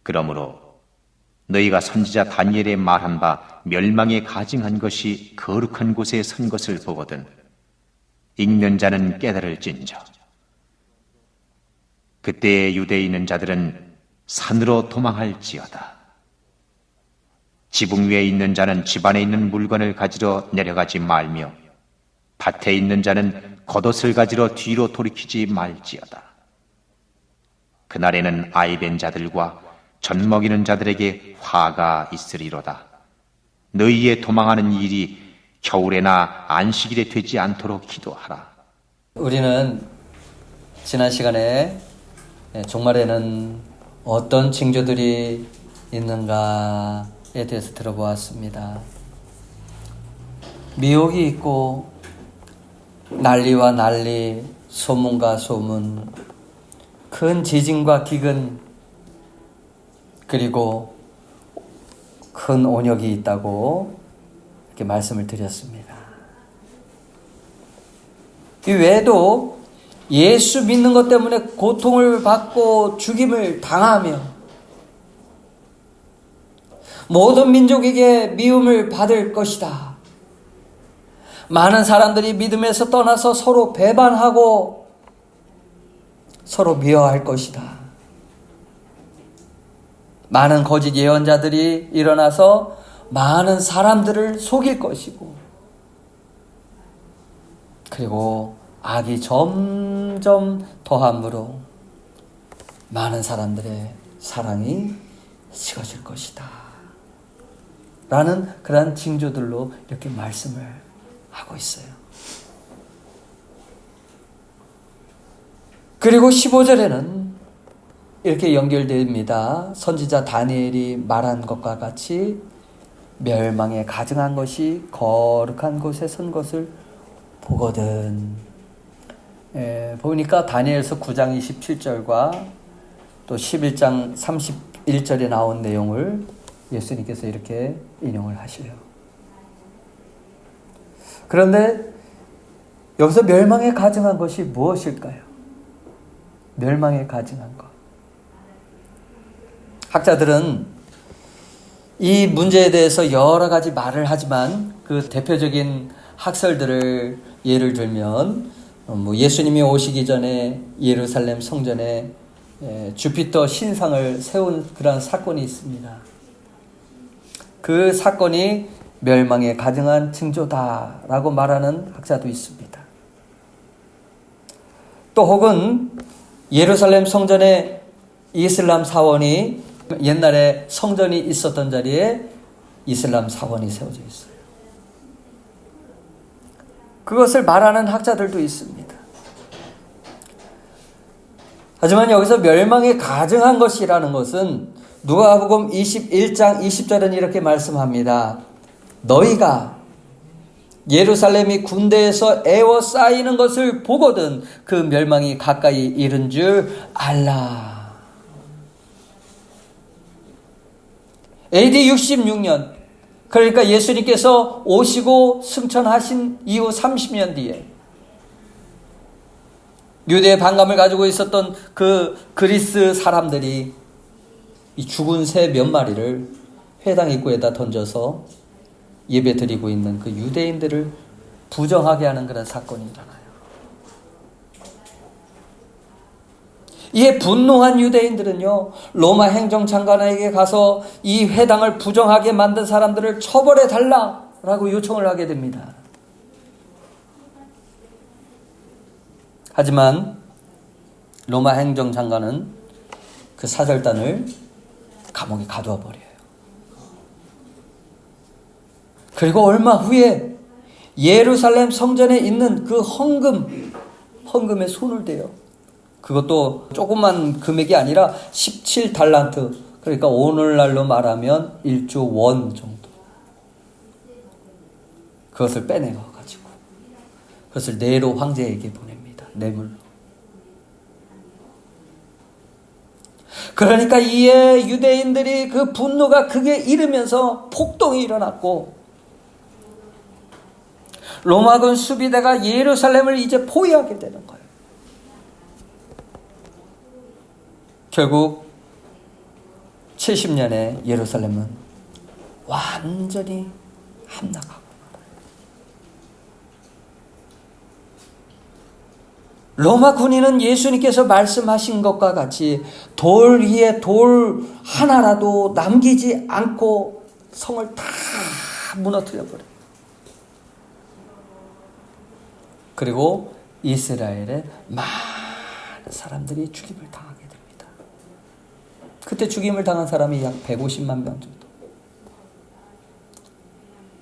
그러므로 너희가 선지자 다니엘의 말한 바 멸망에 가증한 것이 거룩한 곳에 선 것을 보거든 읽는 자는 깨달을진저. 그때에 유대에 있는 자들은 산으로 도망할지어다. 지붕 위에 있는 자는 집 안에 있는 물건을 가지러 내려가지 말며 밭에 있는 자는 겉옷을 가지러 뒤로 돌이키지 말지어다. 그날에는 아이벤 자들과 젖 먹이는 자들에게 화가 있으리로다. 너희의 도망하는 일이 겨울에나 안식일에 되지 않도록 기도하라. 우리는 지난 시간에 종말에는 어떤 징조들이 있는가에 대해서 들어보았습니다. 미혹이 있고 난리와 난리, 소문과 소문, 큰 지진과 기근, 그리고 큰 온역이 있다고 이렇게 말씀을 드렸습니다. 이 외에도 예수 믿는 것 때문에 고통을 받고 죽임을 당하며 모든 민족에게 미움을 받을 것이다. 많은 사람들이 믿음에서 떠나서 서로 배반하고 서로 미워할 것이다. 많은 거짓 예언자들이 일어나서 많은 사람들을 속일 것이고, 그리고 악이 점점 더함으로 많은 사람들의 사랑이 식어질 것이다. 라는 그러한 징조들로 이렇게 말씀을 하고 있어요. 그리고 15절에는 이렇게 연결됩니다. 선지자 다니엘이 말한 것과 같이 멸망에 가증한 것이 거룩한 곳에 선 것을 보거든. 보니까 다니엘서 9장 27절과 또 11장 31절에 나온 내용을 예수님께서 이렇게 인용을 하셔요. 그런데 여기서 멸망에 가증한 것이 무엇일까요? 멸망에 가증한 것. 학자들은 이 문제에 대해서 여러 가지 말을 하지만 그 대표적인 학설들을 예를 들면 예수님이 오시기 전에 예루살렘 성전에 주피터 신상을 세운 그런 사건이 있습니다. 그 사건이 멸망에 가증한 징조다라고 말하는 학자도 있습니다. 또 혹은 예루살렘 성전에 이슬람 사원이 옛날에 성전이 있었던 자리에 이슬람 사원이 세워져 있어요. 그것을 말하는 학자들도 있습니다. 하지만 여기서 멸망에 가증한 것이라는 것은 누가복음 21장 20절은 이렇게 말씀합니다. 너희가 예루살렘이 군대에서 에워싸이는 것을 보거든 그 멸망이 가까이 이른 줄 알라. AD 66년, 그러니까 예수님께서 오시고 승천하신 이후 30년 뒤에 유대의 반감을 가지고 있었던 그 그리스 사람들이 이 죽은 새 몇 마리를 회당 입구에다 던져서 예배 드리고 있는 그 유대인들을 부정하게 하는 그런 사건이 일어나요. 이에 분노한 유대인들은요, 로마 행정장관에게 가서 이 회당을 부정하게 만든 사람들을 처벌해 달라라고 요청을 하게 됩니다. 하지만 로마 행정장관은 그 사절단을 감옥에 가두어 버려요. 그리고 얼마 후에 예루살렘 성전에 있는 그 헌금에 손을 대요. 그것도 조그만 금액이 아니라 17달란트, 그러니까 오늘날로 말하면 1조 원 정도. 그것을 빼내가지고 그것을 네로 황제에게 보냅니다. 뇌물로. 그러니까 이에 유대인들이 그 분노가 극에 이르면서 폭동이 일어났고, 로마군 수비대가 예루살렘을 이제 포위하게 되는 거예요. 결국 70년에 예루살렘은 완전히 함락하고 로마 군인은 예수님께서 말씀하신 것과 같이 돌 위에 돌 하나라도 남기지 않고 성을 다 무너뜨려 버려요. 그리고 이스라엘의 많은 사람들이 죽임을 당하게 됩니다. 그때 죽임을 당한 사람이 약 150만 명 정도.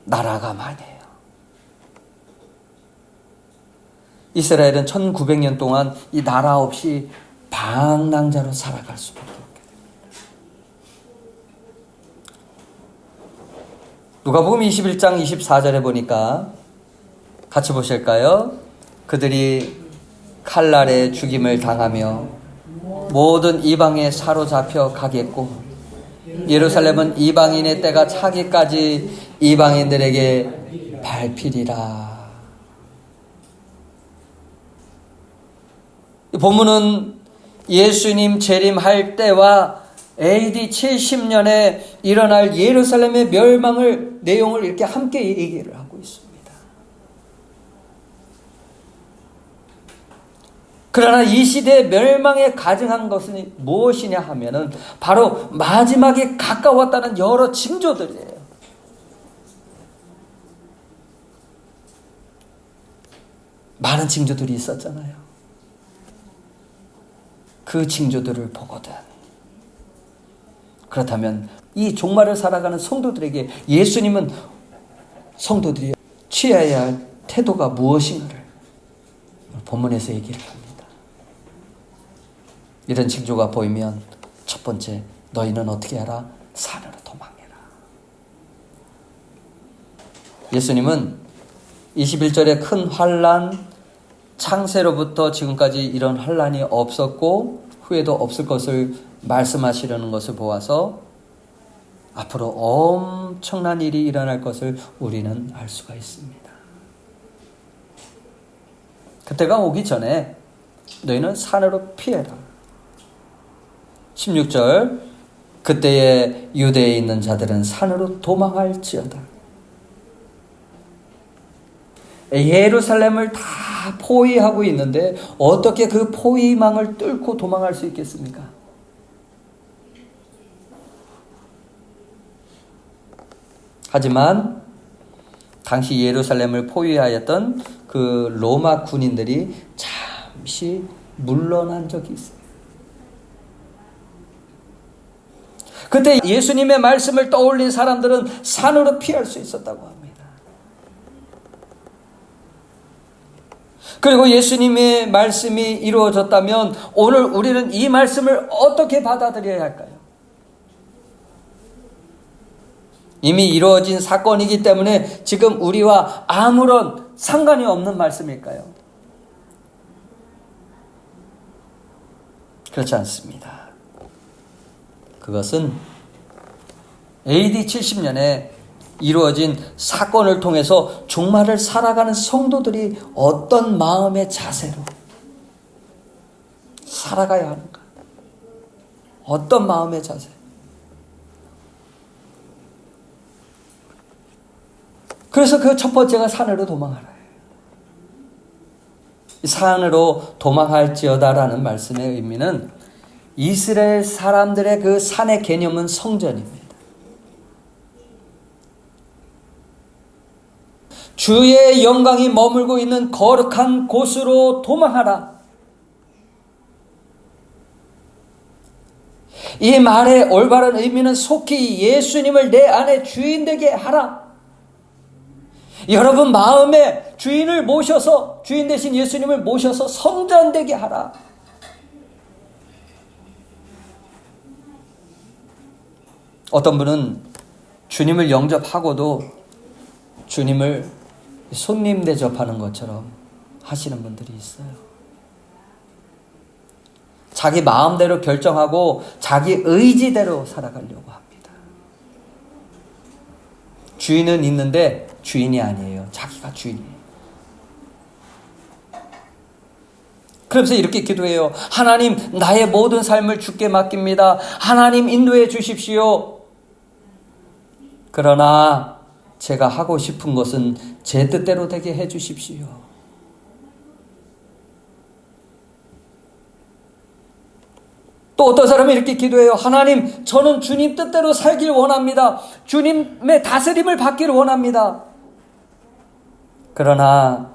나라가 많이에요. 이스라엘은 1900년 동안 이 나라 없이 방랑자로 살아갈 수밖에 없게 됩니다. 누가복음 21장 24절에 보니까 같이 보실까요? 그들이 칼날에 죽임을 당하며 모든 이방에 사로잡혀 가겠고 예루살렘은 이방인의 때가 차기까지 이방인들에게 밟히리라. 본문은 예수님 재림할 때와 AD 70년에 일어날 예루살렘의 멸망을 내용을 이렇게 함께 얘기를 하고 있습니다. 그러나 이 시대의 멸망에 가증한 것은 무엇이냐 하면은 바로 마지막에 가까웠다는 여러 징조들이에요. 많은 징조들이 있었잖아요. 그 징조들을 보거든. 그렇다면 이 종말을 살아가는 성도들에게 예수님은 성도들이 취해야 할 태도가 무엇인가를 본문에서 얘기를 합니다. 이런 징조가 보이면 첫 번째, 너희는 어떻게 하라? 산으로 도망해라. 예수님은 21절에 큰 환난, 창세로부터 지금까지 이런 환난이 없었고 후에도 없을 것을 말씀하시려는 것을 보아서 앞으로 엄청난 일이 일어날 것을 우리는 알 수가 있습니다. 그때가 오기 전에 너희는 산으로 피해라. 16절, 그때에 유대에 있는 자들은 산으로 도망할지어다. 예루살렘을 다 포위하고 있는데 어떻게 그 포위망을 뚫고 도망할 수 있겠습니까? 하지만 당시 예루살렘을 포위하였던 그 로마 군인들이 잠시 물러난 적이 있어요. 그때 예수님의 말씀을 떠올린 사람들은 산으로 피할 수 있었다고 합니다. 그리고 예수님의 말씀이 이루어졌다면 오늘 우리는 이 말씀을 어떻게 받아들여야 할까요? 이미 이루어진 사건이기 때문에 지금 우리와 아무런 상관이 없는 말씀일까요? 그렇지 않습니다. 그것은 AD 70년에 이루어진 사건을 통해서 종말을 살아가는 성도들이 어떤 마음의 자세로 살아가야 하는가? 어떤 마음의 자세? 그래서 그 첫 번째가 산으로 도망하라. 산으로 도망할지어다라는 말씀의 의미는 이스라엘 사람들의 그 산의 개념은 성전입니다. 주의 영광이 머물고 있는 거룩한 곳으로 도망하라. 이 말의 올바른 의미는 속히 예수님을 내 안에 주인 되게 하라. 여러분 마음에 주인을 모셔서, 주인 되신 예수님을 모셔서 성전 되게 하라. 어떤 분은 주님을 영접하고도 주님을 손님 대접하는 것처럼 하시는 분들이 있어요. 자기 마음대로 결정하고 자기 의지대로 살아가려고 합니다. 주인은 있는데 주인이 아니에요. 자기가 주인이에요. 그러면서 이렇게 기도해요. 하나님, 나의 모든 삶을 주께 맡깁니다. 하나님 인도해 주십시오. 그러나 제가 하고 싶은 것은 제 뜻대로 되게 해 주십시오. 또 어떤 사람이 이렇게 기도해요. 하나님, 저는 주님 뜻대로 살길 원합니다. 주님의 다스림을 받기를 원합니다. 그러나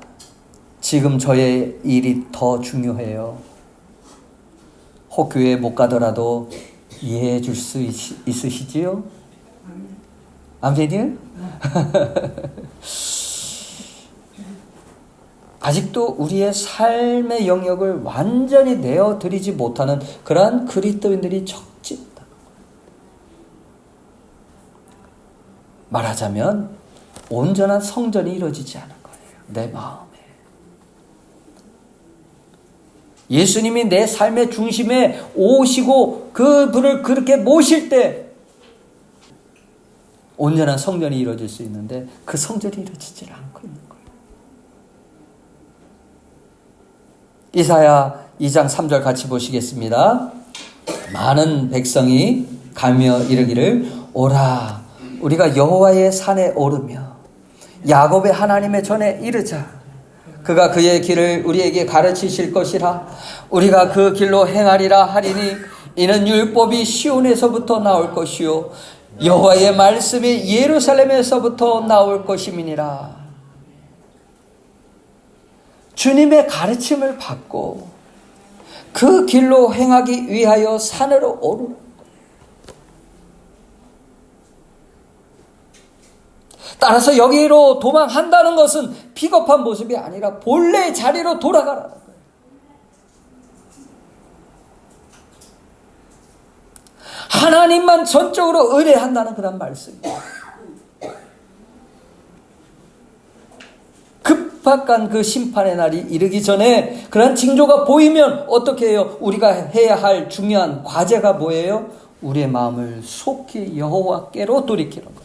지금 저의 일이 더 중요해요. 혹 교회에 못 가더라도 이해해 줄 수 있으시지요? 아멘이요? 아직도 우리의 삶의 영역을 완전히 내어드리지 못하는 그러한 그리스도인들이 적집니다. 말하자면 온전한 성전이 이루어지지 않은 거예요. 내 마음에. 예수님이 내 삶의 중심에 오시고 그분을 그렇게 모실 때 온전한 성전이 이루어질 수 있는데 그 성전이 이루어지지 않고 있는 거예요. 이사야 2장 3절 같이 보시겠습니다. 많은 백성이 가며 이르기를 오라 우리가 여호와의 산에 오르며 야곱의 하나님의 전에 이르자. 그가 그의 길을 우리에게 가르치실 것이라. 우리가 그 길로 행하리라 하리니 이는 율법이 시온에서부터 나올 것이요 여호와의 말씀이 예루살렘에서부터 나올 것임이니라. 주님의 가르침을 받고 그 길로 행하기 위하여 산으로 오르는 거예요. 따라서 여기로 도망한다는 것은 비겁한 모습이 아니라 본래의 자리로 돌아가라는 거예요. 하나님만 전적으로 의뢰한다는 그런 말씀이에요. 급박한 그 심판의 날이 이르기 전에 그런 징조가 보이면 어떻게 해요? 우리가 해야 할 중요한 과제가 뭐예요? 우리의 마음을 속히 여호와께로 돌이키는 거예요.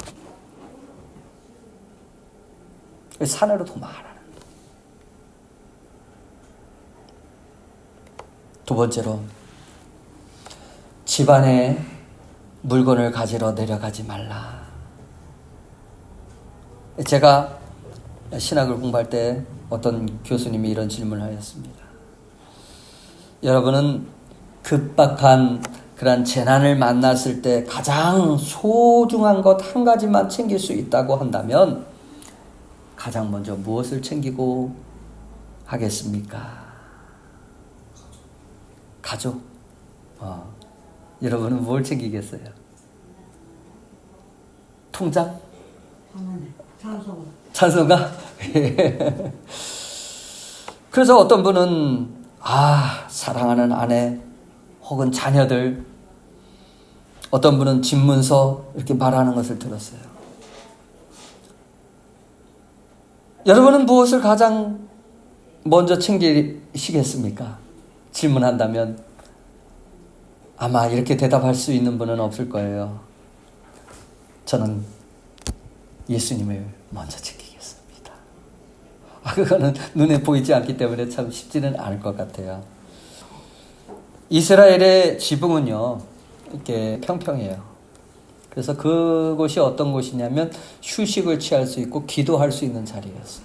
산으로 도망하라는 거예요. 두 번째로 집안에 물건을 가지러 내려가지 말라. 제가 신학을 공부할 때 어떤 교수님이 이런 질문을 하였습니다. 여러분은 급박한 그런 재난을 만났을 때 가장 소중한 것 한 가지만 챙길 수 있다고 한다면 가장 먼저 무엇을 챙기고 하겠습니까? 가족. 여러분은 뭘 챙기겠어요? 통장? 찬송가? 그래서 어떤 분은 사랑하는 아내 혹은 자녀들, 어떤 분은 집문서 이렇게 말하는 것을 들었어요. 여러분은 무엇을 가장 먼저 챙기시겠습니까? 질문한다면 아마 이렇게 대답할 수 있는 분은 없을 거예요. 저는 예수님을 먼저 챙기겠습니다. 그거는 눈에 보이지 않기 때문에 참 쉽지는 않을 것 같아요. 이스라엘의 지붕은요, 이렇게 평평해요. 그래서 그곳이 어떤 곳이냐면 휴식을 취할 수 있고 기도할 수 있는 자리였어요.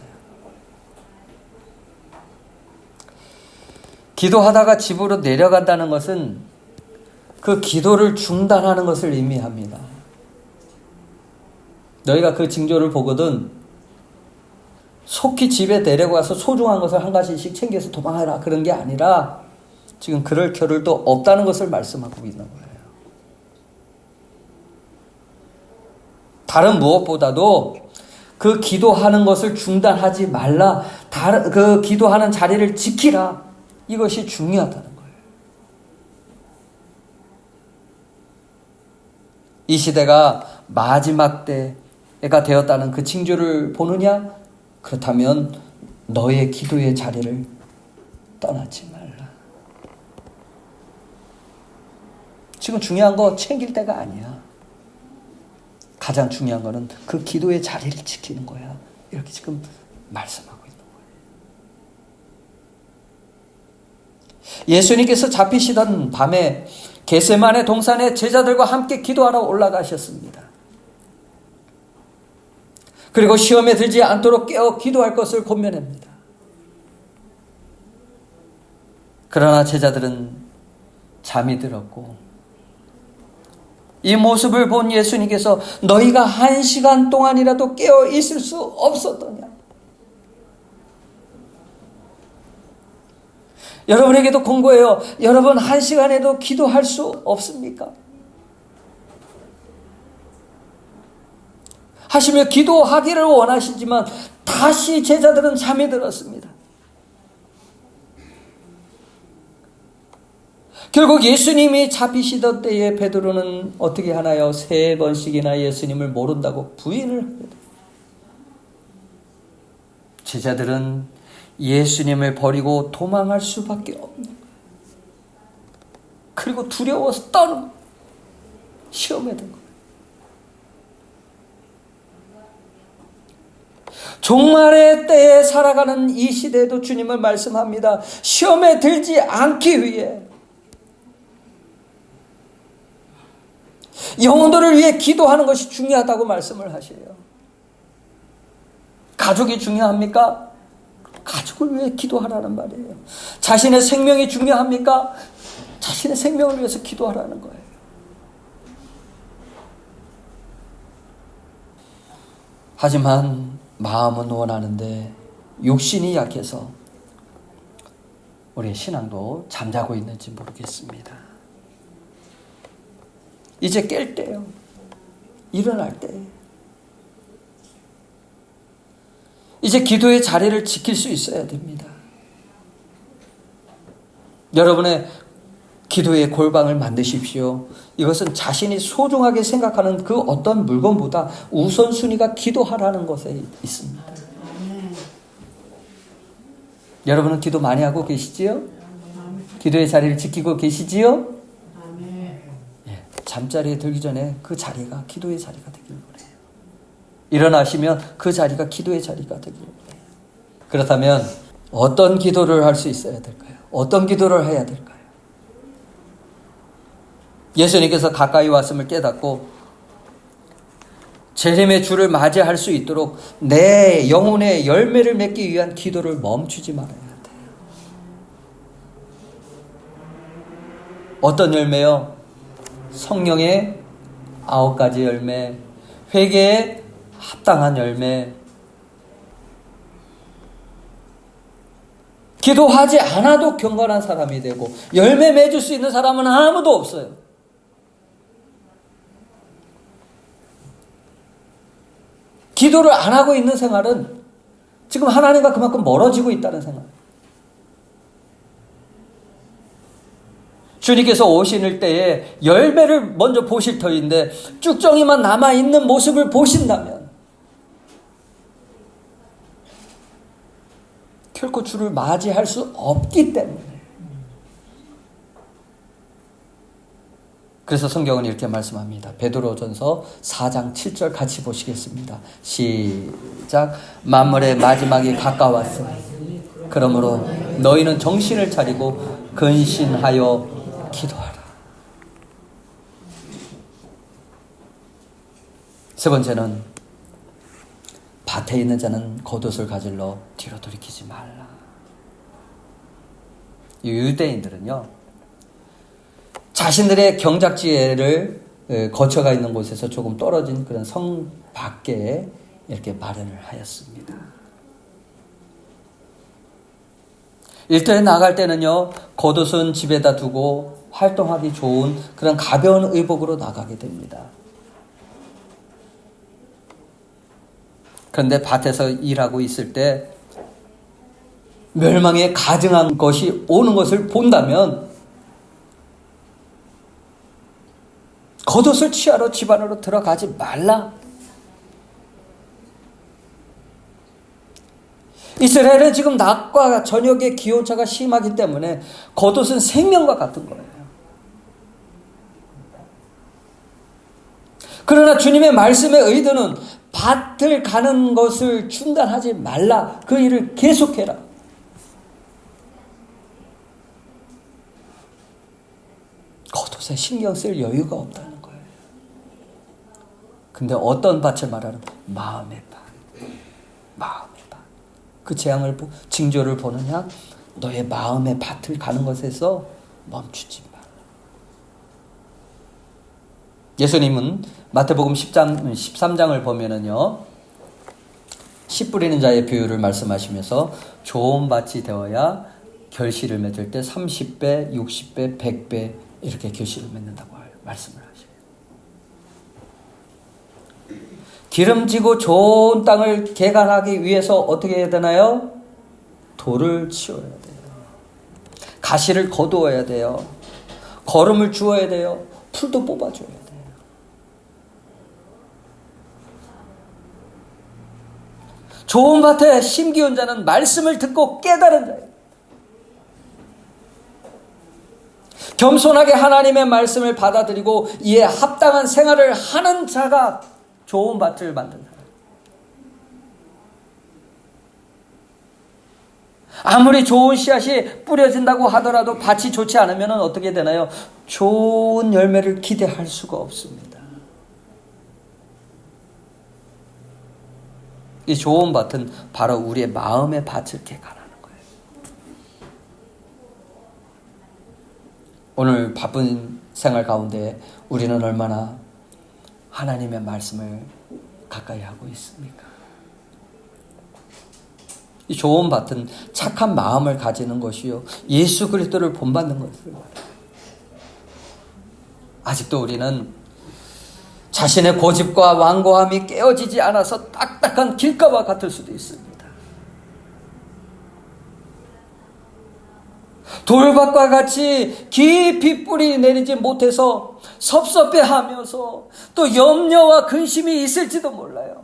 기도하다가 집으로 내려간다는 것은 그 기도를 중단하는 것을 의미합니다. 너희가 그 징조를 보거든 속히 집에 내려가서 소중한 것을 한 가지씩 챙겨서 도망해라 그런 게 아니라 지금 그럴 겨를도 없다는 것을 말씀하고 있는 거예요. 다른 무엇보다도 그 기도하는 것을 중단하지 말라. 그 기도하는 자리를 지키라. 이것이 중요하다는 거예요. 이 시대가 마지막 때가 되었다는 그 징조를 보느냐? 그렇다면 너의 기도의 자리를 떠나지 말라. 지금 중요한 거 챙길 때가 아니야. 가장 중요한 거는 그 기도의 자리를 지키는 거야. 이렇게 지금 말씀하고 있는 거예요. 예수님께서 잡히시던 밤에 겟세마네 동산에 제자들과 함께 기도하러 올라가셨습니다. 그리고 시험에 들지 않도록 깨어 기도할 것을 권면합니다. 그러나 제자들은 잠이 들었고, 이 모습을 본 예수님께서 너희가 1시간 동안이라도 깨어 있을 수 없었더냐? 여러분에게도 공고해요. 여러분 1시간에도 기도할 수 없습니까? 하시며 기도하기를 원하시지만 다시 제자들은 잠이 들었습니다. 결국 예수님이 잡히시던 때에 베드로는 어떻게 하나요? 3번씩이나 예수님을 모른다고 부인을 합니다. 제자들은 예수님을 버리고 도망할 수밖에 없는 거예요. 그리고 두려워서 떠는 거예요. 시험에 든 거예요. 종말의 때에 살아가는 이 시대에도 주님은 말씀합니다. 시험에 들지 않기 위해, 영혼들을 위해 기도하는 것이 중요하다고 말씀을 하셔요. 가족이 중요합니까? 가족을 위해 기도하라는 말이에요. 자신의 생명이 중요합니까? 자신의 생명을 위해서 기도하라는 거예요. 하지만 마음은 원하는데 육신이 약해서 우리의 신앙도 잠자고 있는지 모르겠습니다. 이제 깰 때요. 일어날 때. 이제 기도의 자리를 지킬 수 있어야 됩니다. 여러분의 기도의 골방을 만드십시오. 이것은 자신이 소중하게 생각하는 그 어떤 물건보다 우선순위가 기도하라는 것에 있습니다. 여러분은 기도 많이 하고 계시지요? 기도의 자리를 지키고 계시지요? 잠자리에 들기 전에 그 자리가 기도의 자리가 되길 바라요. 일어나시면 그 자리가 기도의 자리가 되길 바라요. 그렇다면 어떤 기도를 할 수 있어야 될까요? 어떤 기도를 해야 될까요? 예수님께서 가까이 왔음을 깨닫고 재림의 주를 맞이할 수 있도록 내 영혼의 열매를 맺기 위한 기도를 멈추지 말아야 돼요. 어떤 열매요? 성령의 9가지 열매, 회개에 합당한 열매. 기도하지 않아도 경건한 사람이 되고 열매 맺을 수 있는 사람은 아무도 없어요. 기도를 안 하고 있는 생활은 지금 하나님과 그만큼 멀어지고 있다는 생각. 주님께서 오실 때에 열매를 먼저 보실 터인데 쭉정이만 남아있는 모습을 보신다면 결코 주를 맞이할 수 없기 때문에. 그래서 성경은 이렇게 말씀합니다. 베드로전서 4장 7절 같이 보시겠습니다. 시작. 만물의 마지막이 가까웠으니 그러므로 너희는 정신을 차리고 근신하여 기도하라. 세 번째는 밭에 있는 자는 겉옷을 가질러 뒤로 돌이키지 말라. 이 유대인들은요, 자신들의 경작지를 거처가 있는 곳에서 조금 떨어진 그런 성 밖에 이렇게 마련을 하였습니다. 일터에 나갈 때는요, 겉옷은 집에다 두고 활동하기 좋은 그런 가벼운 의복으로 나가게 됩니다. 그런데 밭에서 일하고 있을 때 멸망에 가증한 것이 오는 것을 본다면 겉옷을 취하러 집 안으로 들어가지 말라. 이스라엘은 지금 낮과 저녁의 기온차가 심하기 때문에 겉옷은 생명과 같은 거예요. 그러나 주님의 말씀의 의도는 밭을 가는 것을 중단하지 말라. 그 일을 계속해라. 도저히 신경 쓸 여유가 없다는 거예요. 근데 어떤 밭을 말하는 거예요? 마음의 밭. 마음의 밭. 그 재앙을 징조를 보느냐? 너의 마음의 밭을 가는 것에서 멈추지 마. 예수님은 마태복음 13장을 보면은요, 씨 뿌리는 자의 비유를 말씀하시면서 좋은 밭이 되어야 결실을 맺을 때 30배, 60배, 100배 이렇게 결실을 맺는다고 말씀을 하셔요. 기름지고 좋은 땅을 개간하기 위해서 어떻게 해야 되나요? 돌을 치워야 돼요. 가시를 거두어야 돼요. 거름을 주어야 돼요. 풀도 뽑아줘야 돼요. 좋은 밭에 심기운 자는 말씀을 듣고 깨달은 자예요. 겸손하게 하나님의 말씀을 받아들이고 이에 합당한 생활을 하는 자가 좋은 밭을 만든다. 아무리 좋은 씨앗이 뿌려진다고 하더라도 밭이 좋지 않으면 어떻게 되나요? 좋은 열매를 기대할 수가 없습니다. 이 좋은 밭은 바로 우리의 마음의 밭을 개간하는 거예요. 오늘 바쁜 생활 가운데 우리는 얼마나 하나님의 말씀을 가까이 하고 있습니까? 이 좋은 밭은 착한 마음을 가지는 것이요, 예수 그리스도를 본받는 것을. 아직도 우리는 자신의 고집과 완고함이 깨어지지 않아서 딱딱한 길가와 같을 수도 있습니다. 돌밭과 같이 깊이 뿌리 내리지 못해서 섭섭해하면서 또 염려와 근심이 있을지도 몰라요.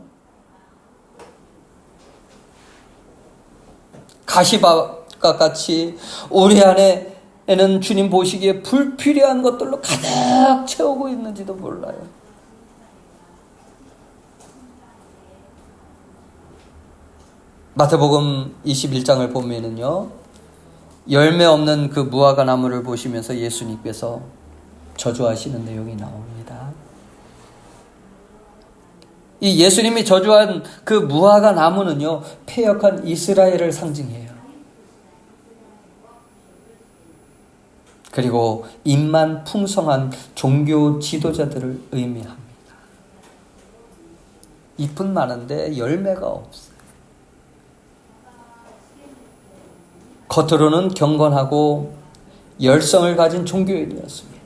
가시밭과 같이 우리 안에는 주님 보시기에 불필요한 것들로 가득 채우고 있는지도 몰라요. 마태복음 21장을 보면은요, 열매 없는 그 무화과 나무를 보시면서 예수님께서 저주하시는 내용이 나옵니다. 이 예수님이 저주한 그 무화과 나무는요, 패역한 이스라엘을 상징해요. 그리고 입만 풍성한 종교 지도자들을 의미합니다. 잎은 많은데 열매가 없어요. 겉으로는 경건하고 열성을 가진 종교인이었습니다.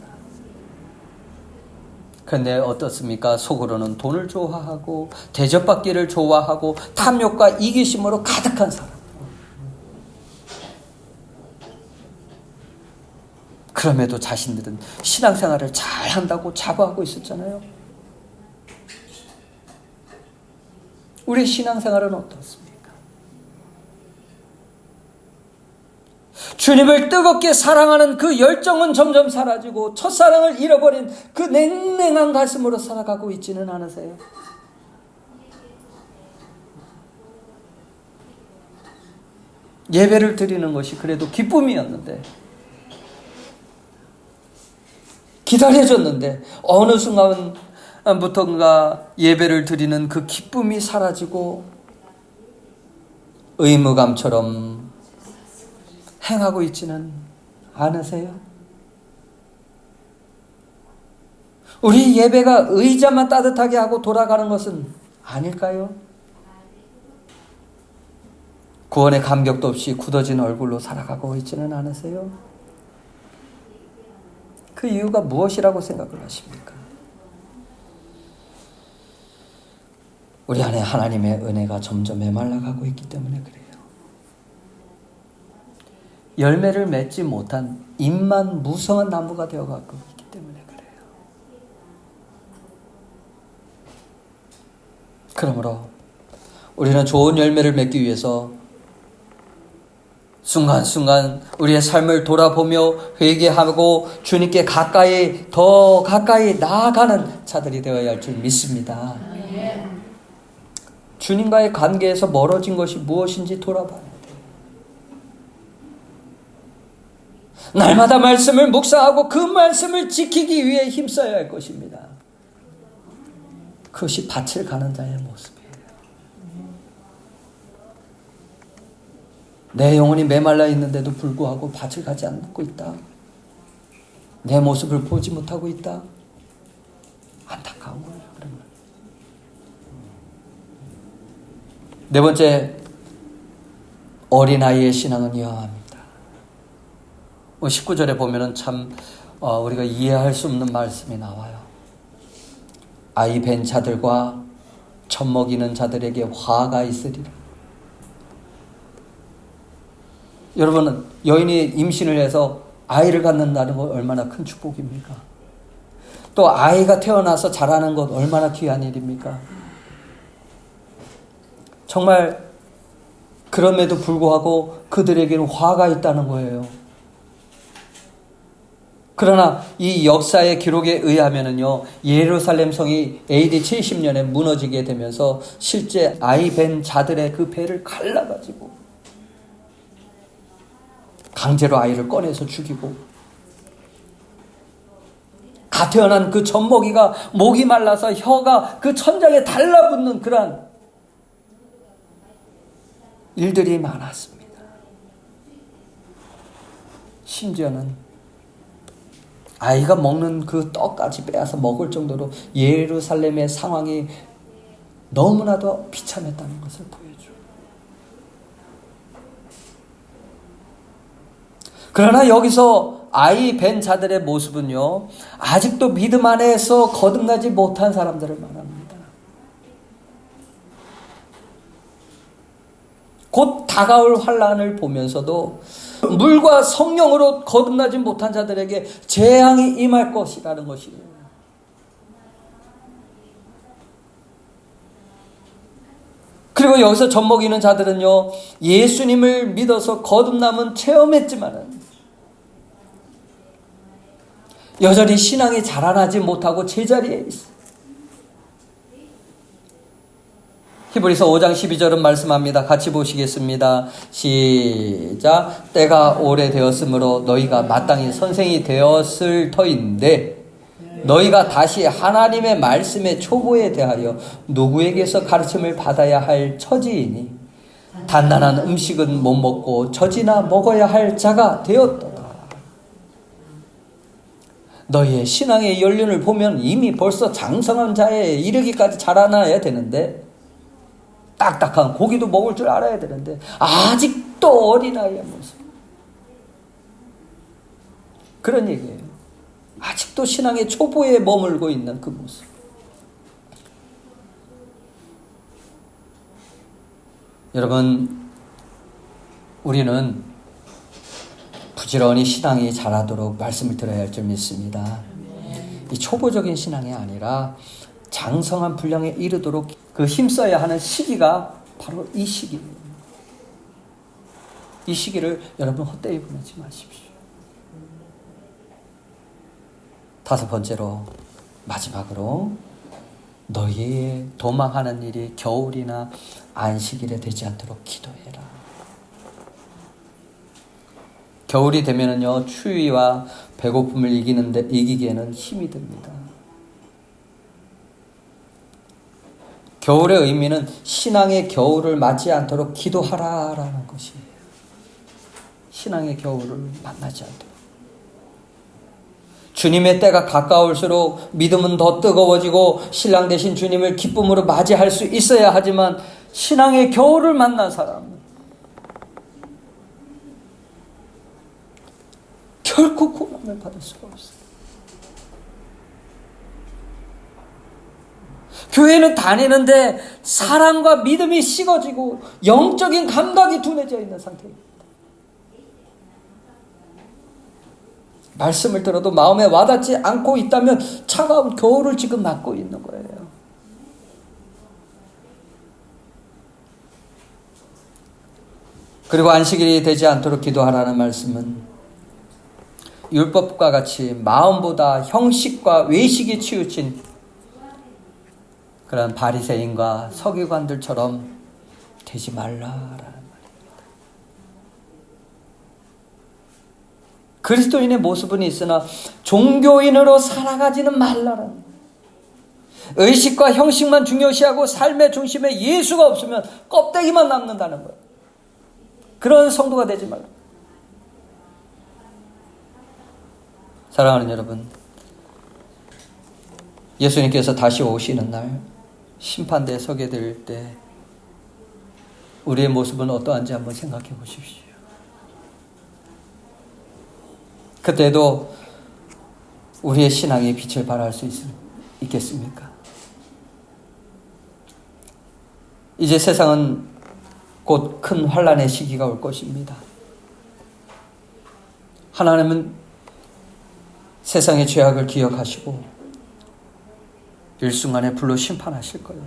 그런데 어떻습니까? 속으로는 돈을 좋아하고 대접받기를 좋아하고 탐욕과 이기심으로 가득한 사람. 그럼에도 자신들은 신앙생활을 잘한다고 자부하고 있었잖아요. 우리 신앙생활은 어떻습니까? 주님을 뜨겁게 사랑하는 그 열정은 점점 사라지고 첫사랑을 잃어버린 그 냉랭한 가슴으로 살아가고 있지는 않으세요? 예배를 드리는 것이 그래도 기쁨이었는데, 기다려졌는데 어느 순간부터인가 예배를 드리는 그 기쁨이 사라지고 의무감처럼 행하고 있지는 않으세요? 우리 예배가 의자만 따뜻하게 하고 돌아가는 것은 아닐까요? 구원의 감격도 없이 굳어진 얼굴로 살아가고 있지는 않으세요? 그 이유가 무엇이라고 생각을 하십니까? 우리 안에 하나님의 은혜가 점점 메말라가고 있기 때문에 그래요. 열매를 맺지 못한 잎만 무성한 나무가 되어가고 있기 때문에 그래요. 그러므로 우리는 좋은 열매를 맺기 위해서 순간순간 우리의 삶을 돌아보며 회개하고 주님께 더 가까이 나아가는 자들이 되어야 할 줄 믿습니다. 주님과의 관계에서 멀어진 것이 무엇인지 돌아봐야 돼요. 날마다 말씀을 묵상하고 그 말씀을 지키기 위해 힘써야 할 것입니다. 그것이 밭을 가는 자의 모습이에요. 내 영혼이 메말라 있는데도 불구하고 밭을 가지 않고 있다. 내 모습을 보지 못하고 있다. 안타까운 거예요. 그러면. 네 번째, 어린아이의 신앙은 위험합니다. 19절에 보면은 참 우리가 이해할 수 없는 말씀이 나와요. 아이 벤 자들과 젖 먹이는 자들에게 화가 있으리라. 여러분은 여인이 임신을 해서 아이를 갖는다는 것 얼마나 큰 축복입니까? 또 아이가 태어나서 자라는 것 얼마나 귀한 일입니까? 정말 그럼에도 불구하고 그들에게는 화가 있다는 거예요. 그러나 이 역사의 기록에 의하면은요, 예루살렘 성이 AD 70년에 무너지게 되면서 실제 아이 벤 자들의 그 배를 갈라가지고 강제로 아이를 꺼내서 죽이고, 갓 태어난 그 젖먹이가 목이 말라서 혀가 그 천장에 달라붙는 그러한 일들이 많았습니다. 심지어는 아이가 먹는 그 떡까지 빼앗아 먹을 정도로 예루살렘의 상황이 너무나도 비참했다는 것을 보여줘요. 그러나 여기서 아이 벤 자들의 모습은요, 아직도 믿음 안에서 거듭나지 못한 사람들을 말합니다. 곧 다가올 환난을 보면서도 물과 성령으로 거듭나지 못한 자들에게 재앙이 임할 것이라는 것이에요. 그리고 여기서 젖먹이는 자들은요, 예수님을 믿어서 거듭남은 체험했지만은 여전히 신앙이 자라나지 못하고 제자리에 있어요. 히브리서 5장 12절은 말씀합니다. 같이 보시겠습니다. 시작. 때가 오래되었으므로 너희가 마땅히 선생이 되었을 터인데 너희가 다시 하나님의 말씀의 초보에 대하여 누구에게서 가르침을 받아야 할 처지이니 단단한 음식은 못 먹고 젖이나 먹어야 할 자가 되었도다. 너희의 신앙의 연륜을 보면 이미 벌써 장성한 자에 이르기까지 자라나야 되는데, 딱딱한 고기도 먹을 줄 알아야 되는데 아직도 어린아이의 모습. 그런 얘기예요. 아직도 신앙의 초보에 머물고 있는 그 모습. 여러분, 우리는 부지런히 신앙이 자라도록 말씀을 들어야 할 줄 믿습니다. 이 초보적인 신앙이 아니라 장성한 분량에 이르도록 그 힘써야 하는 시기가 바로 이 시기입니다. 이 시기를 여러분 헛되이 보내지 마십시오. 다섯 번째로, 마지막으로, 너희의 도망하는 일이 겨울이나 안식일에 되지 않도록 기도해라. 겨울이 되면은요, 추위와 배고픔을 이기기에는 힘이 듭니다. 겨울의 의미는 신앙의 겨울을 맞지 않도록 기도하라라는 것이에요. 신앙의 겨울을 만나지 않도록. 주님의 때가 가까울수록 믿음은 더 뜨거워지고 신랑 되신 주님을 기쁨으로 맞이할 수 있어야 하지만, 신앙의 겨울을 만난 사람은 결코 고난을 받을 수가 없어요. 교회는 다니는데 사랑과 믿음이 식어지고 영적인 감각이 둔해져 있는 상태입니다. 말씀을 들어도 마음에 와닿지 않고 있다면 차가운 겨울을 지금 맞고 있는 거예요. 그리고 안식일이 되지 않도록 기도하라는 말씀은 율법과 같이 마음보다 형식과 외식이 치우친 그런 바리새인과 서기관들처럼 되지 말라라는 말입니다. 그리스도인의 모습은 있으나 종교인으로 살아가지는 말라라는, 의식과 형식만 중요시하고 삶의 중심에 예수가 없으면 껍데기만 남는다는 거예요. 그런 성도가 되지 말라. 사랑하는 여러분, 예수님께서 다시 오시는 날 심판대에 서게 될 때 우리의 모습은 어떠한지 한번 생각해 보십시오. 그때도 우리의 신앙이 빛을 발할 수 있겠습니까? 이제 세상은 곧 큰 환난의 시기가 올 것입니다. 하나님은 세상의 죄악을 기억하시고 일순간에 불로 심판하실 거예요.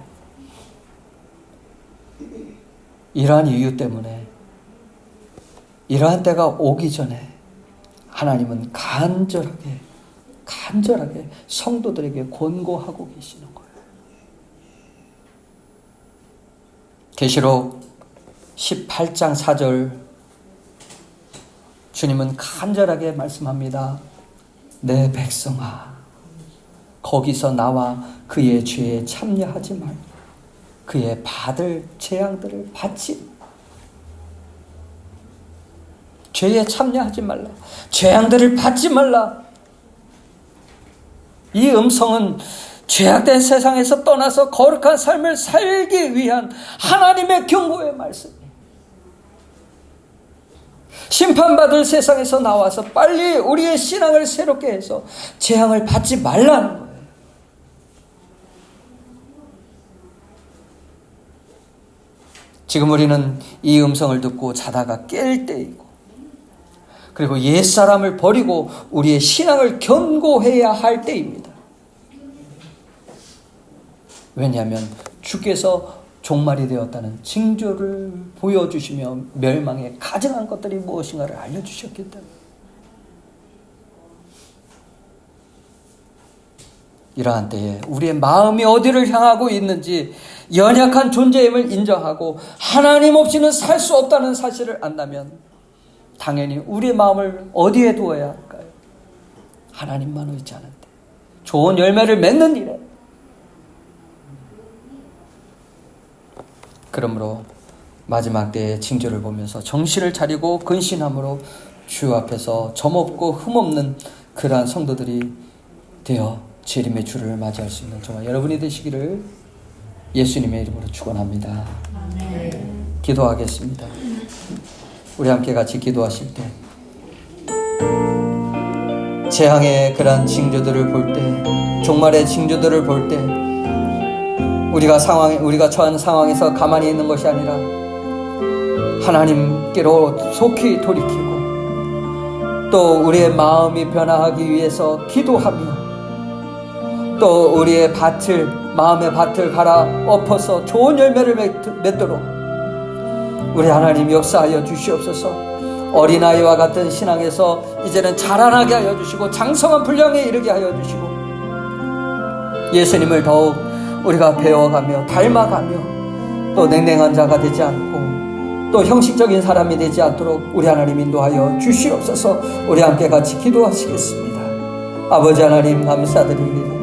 이러한 이유 때문에 이러한 때가 오기 전에 하나님은 간절하게 성도들에게 권고하고 계시는 거예요. 계시록 18장 4절 주님은 간절하게 말씀합니다. 내 백성아, 거기서 나와 그의 죄에 참여하지 말라. 그의 받을 재앙들을 받지, 죄에 참여하지 말라. 재앙들을 받지 말라. 이 음성은 죄악된 세상에서 떠나서 거룩한 삶을 살기 위한 하나님의 경고의 말씀이에요. 심판받을 세상에서 나와서 빨리 우리의 신앙을 새롭게 해서 재앙을 받지 말라는 거예요. 지금 우리는 이 음성을 듣고 자다가 깰 때이고, 그리고 옛사람을 버리고 우리의 신앙을 견고해야 할 때입니다. 왜냐하면 주께서 종말이 되었다는 징조를 보여주시며 멸망에 가증한 것들이 무엇인가를 알려주셨기 때문에, 이러한 때에 우리의 마음이 어디를 향하고 있는지 연약한 존재임을 인정하고 하나님 없이는 살 수 없다는 사실을 안다면 당연히 우리의 마음을 어디에 두어야 할까요? 하나님만 의지하는데, 좋은 열매를 맺는 일에. 그러므로 마지막 때의 징조를 보면서 정신을 차리고 근신함으로 주 앞에서 점없고 흠없는 그러한 성도들이 되어 재림의 주를 맞이할 수 있는 저와 여러분이 되시기를 예수님의 이름으로 축원합니다. 기도하겠습니다. 우리 함께 같이 기도하실 때 재앙의 그러한 징조들을 볼 때, 종말의 징조들을 볼 때 우리가 처한 상황에서 가만히 있는 것이 아니라 하나님께로 속히 돌이키고 또 우리의 마음이 변화하기 위해서 기도하며 또 우리의 마음의 밭을 갈아 엎어서 좋은 열매를 맺도록 우리 하나님 역사하여 주시옵소서. 어린아이와 같은 신앙에서 이제는 자라나게 하여 주시고 장성한 분량에 이르게 하여 주시고 예수님을 더욱 우리가 배워가며 닮아가며 또 냉랭한 자가 되지 않고 또 형식적인 사람이 되지 않도록 우리 하나님 인도하여 주시옵소서. 우리 함께 같이 기도하시겠습니다. 아버지 하나님 감사드립니다.